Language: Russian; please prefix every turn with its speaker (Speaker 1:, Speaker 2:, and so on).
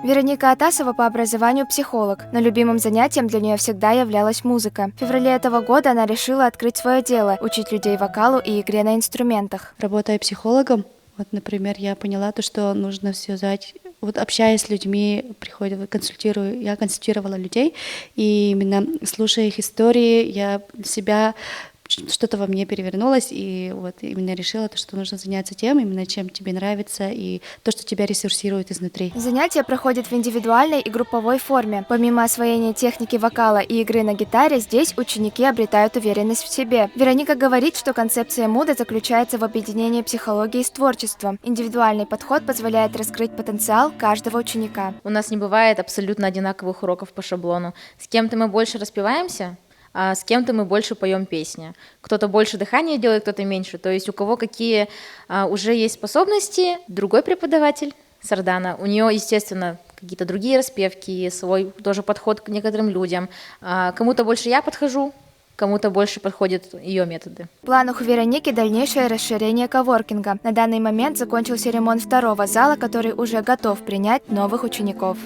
Speaker 1: Вероника Атасова по образованию психолог, но любимым занятием для нее всегда являлась музыка. В феврале этого года она решила открыть свое дело – учить людей вокалу и игре на инструментах.
Speaker 2: Работая психологом, вот, например, я поняла то, что нужно связать, вот общаясь с людьми, я консультировала людей, и именно слушая их истории, я для себя что-то во мне перевернулось, и вот именно решила то, что нужно заняться тем, именно чем тебе нравится, и то, что тебя ресурсирует изнутри.
Speaker 1: Занятия проходят в индивидуальной и групповой форме. Помимо освоения техники вокала и игры на гитаре, здесь ученики обретают уверенность в себе. Вероника говорит, что концепция МУДа заключается в объединении психологии с творчеством. Индивидуальный подход позволяет раскрыть потенциал каждого ученика.
Speaker 3: У нас не бывает абсолютно одинаковых уроков по шаблону. С кем-то мы больше распеваемся, а с кем-то мы больше поем песни. Кто-то больше дыхания делает, кто-то меньше. То есть у кого какие уже есть способности, другой преподаватель, Сардана, у нее, естественно, какие-то другие распевки, свой тоже подход к некоторым людям. Кому-то больше я подхожу, кому-то больше подходят ее методы.
Speaker 1: В планах у Вероники дальнейшее расширение коворкинга. На данный момент закончился ремонт второго зала, который уже готов принять новых учеников.